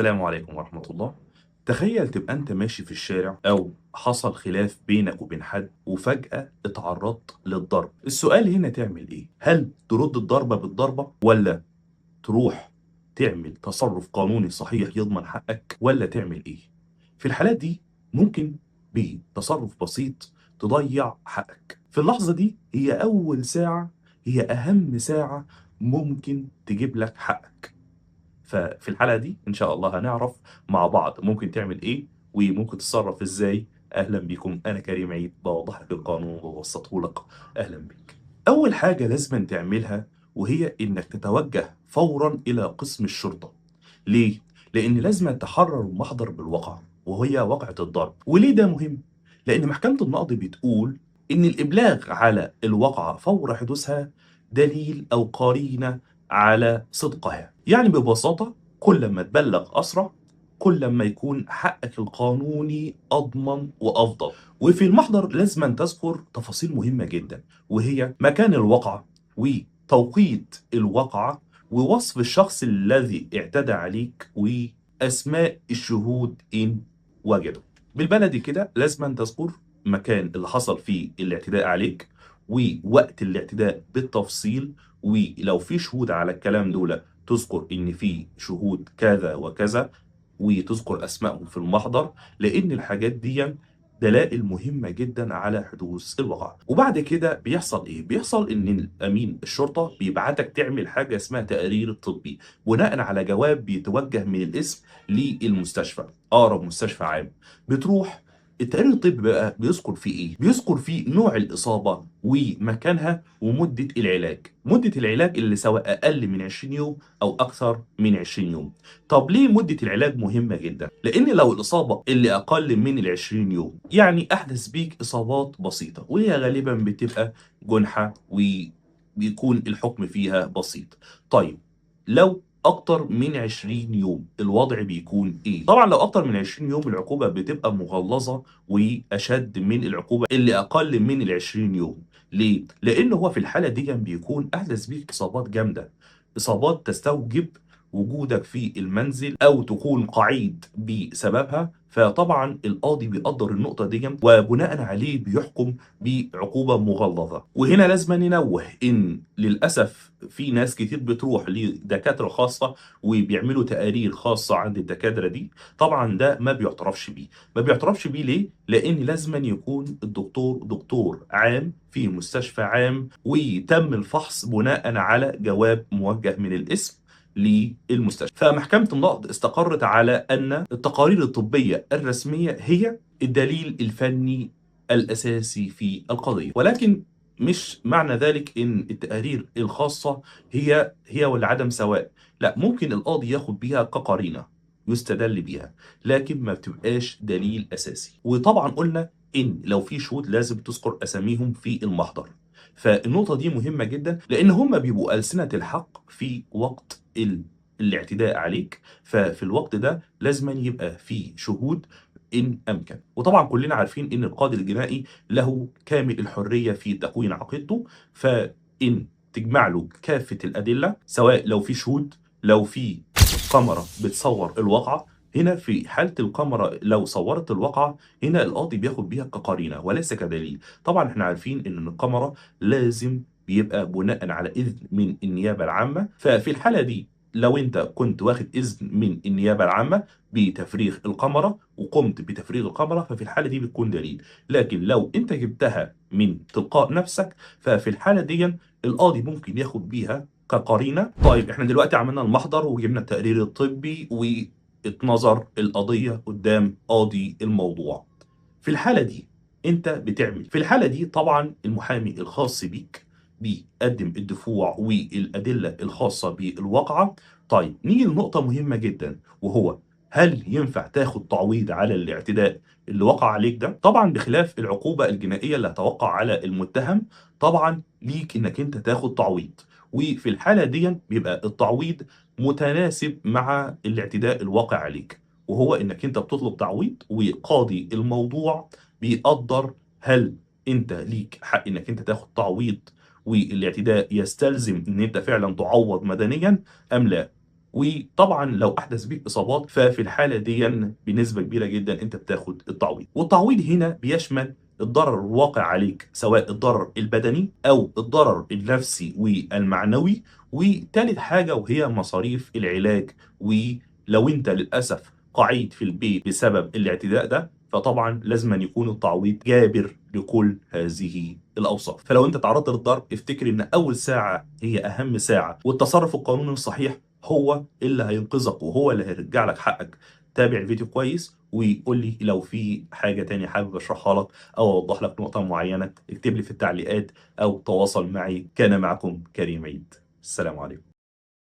السلام عليكم ورحمة الله. تخيل تبقى أنت ماشي في الشارع أو حصل خلاف بينك وبين حد وفجأة اتعرضت للضرب. السؤال هنا تعمل إيه؟ هل ترد الضربة بالضربة ولا تروح تعمل تصرف قانوني صحيح يضمن حقك ولا تعمل إيه؟ في الحالات دي ممكن بتصرف بسيط تضيع حقك. في اللحظة دي هي أول ساعة، هي أهم ساعة ممكن تجيب لك حقك. ففي الحلقة دي إن شاء الله هنعرف مع بعض ممكن تعمل إيه وممكن تتصرف إزاي. أهلا بكم، أنا كريم عيد بوضح لك القانون وببسطه لك. أهلا بك. أول حاجة لازم تعملها وهي إنك تتوجه فورا إلى قسم الشرطة. ليه؟ لأن لازم تحرر المحضر بالواقع وهي واقعة الضرب. وليه ده مهم؟ لأن محكمة النقض بتقول إن الإبلاغ على الواقعة فور حدوثها دليل أو قرينة على صدقها. يعني ببساطة كل ما تبلغ أسرع كل ما يكون حقك القانوني أضمن وأفضل. وفي المحضر لازم تذكر تفاصيل مهمة جدا وهي مكان الواقعة وتوقيت الواقعة ووصف الشخص الذي اعتدى عليك وأسماء الشهود إن وجدوا. بالبلدي كده لازم تذكر مكان اللي حصل فيه الاعتداء عليك ووقت الاعتداء بالتفصيل، ولو في شهود على الكلام دول تذكر ان في شهود كذا وكذا وتذكر اسمائهم في المحضر، لان الحاجات دي دلائل مهمة جدا على حدوث الوقعة. وبعد كده بيحصل ايه؟ بيحصل ان الامين الشرطة بيبعتك تعمل حاجة اسمها تقرير طبي بناء على جواب بيتوجه من الاسم للمستشفى، اقرب مستشفى عام. بتروح التقرير الطبي بقى بيذكر فيه ايه؟ بيذكر فيه نوع الاصابة ومكانها ومدة العلاج. مدة العلاج اللي سواء اقل من 20 يوم او اكثر من 20 يوم. طب ليه مدة العلاج مهمة جدا؟ لأن لو الإصابة اللي أقل من ال 20 يوم يعني أحدث بيك إصابات بسيطة وهي غالبا بتبقى جنحة وبيكون الحكم فيها بسيط. طيب لو أكتر من 20 يوم الوضع بيكون إيه؟ طبعا لو أكتر من 20 يوم العقوبة بتبقى مغلظة وأشد من العقوبة اللي أقل من ال 20 يوم. ليه؟ لأن هو في الحالة دي بيكون أحدث بيك إصابات جامدة، إصابات تستوجب وجودك في المنزل او تكون قعيد بسببها. فطبعا القاضي بيقدر النقطه دي وبناء عليه بيحكم بعقوبه مغلظه. وهنا لازم ننوه ان للاسف في ناس كتير بتروح لدكاتره خاصه وبيعملوا تقارير خاصه عند الدكاتره دي. طبعا ده ما بيعترفش بيه. ما بيعترفش بيه ليه؟ لان لازم يكون الدكتور دكتور عام في مستشفى عام وتم الفحص بناء على جواب موجه من الاسم للمستشفى. فمحكمة النقض استقرت على أن التقارير الطبية الرسمية هي الدليل الفني الأساسي في القضية، ولكن مش معنى ذلك ان التقارير الخاصة هي ولا عدم سواء. لا، ممكن القاضي ياخد بيها كقرينة يستدل بيها لكن ما بتبقاش دليل أساسي. وطبعا قلنا ان لو في شهود لازم تذكر اساميهم في المحضر. فالنقطة دي مهمة جدا لأن هم بيبقوا ألسنة الحق في وقت الاعتداء عليك. ففي الوقت ده لازم يبقى في شهود إن أمكن. وطبعا كلنا عارفين إن القاضي الجنائي له كامل الحرية في تكوين عقيدته، فإن تجمع له كافة الأدلة سواء لو في شهود، لو في كاميرا بتصور الواقعة. هنا في حالة الكاميرا لو صورت الواقعة هنا القاضي بياخد بيها كقرينة وليس كدليل. طبعا احنا عارفين ان الكاميرا لازم بيبقى بناء على اذن من النيابه العامه. ففي الحاله دي لو انت كنت واخد اذن من النيابه العامه بتفريغ الكاميرا وقمت بتفريغ الكاميرا ففي الحاله دي بتكون دليل. لكن لو انت جبتها من تلقاء نفسك ففي الحاله دي القاضي ممكن ياخد بيها كقرينه. طيب احنا دلوقتي عملنا المحضر وجبنا التقرير الطبي واتنظر القضيه قدام قاضي الموضوع. في الحالة دي انت بتعمل في الحالة دي طبعا المحامي الخاص بيك بيقدم الدفوع والأدلة الخاصة بالواقعة. طيب نيجي لنقطة مهمة جدا وهو هل ينفع تاخد تعويض على الاعتداء اللي وقع عليك ده؟ طبعا بخلاف العقوبة الجنائية اللي هتوقع على المتهم، طبعا ليك انك انت تاخد تعويض. وفي الحالة دي بيبقى التعويض متناسب مع الاعتداء الواقع عليك، وهو انك انت بتطلب تعويض وقاضي الموضوع بيقدر هل انت ليك حق انك انت تاخد تعويض والاعتداء يستلزم ان انت فعلا تعوض مدنيا ام لا. وطبعا لو احدث بيك اصابات ففي الحاله دي بنسبه كبيره جدا انت بتاخد التعويض. والتعويض هنا بيشمل الضرر الواقع عليك سواء الضرر البدني او الضرر النفسي والمعنوي، وتالت حاجه وهي مصاريف العلاج. ولو انت للاسف قعيد في البيت بسبب الاعتداء ده فطبعا لازم أن يكون التعويض جابر لكل هذه الاوصاف. فلو انت تعرضت للضرب افتكر ان اول ساعه هي اهم ساعه، والتصرف القانوني الصحيح هو اللي هينقذك وهو اللي هيرجع لك حقك. تابع الفيديو كويس وقول لي لو في حاجة تانية حابب اشرحها لك او اوضح لك نقطة معينة، اكتب لي في التعليقات او تواصل معي. كان معكم كريم عيد، السلام عليكم.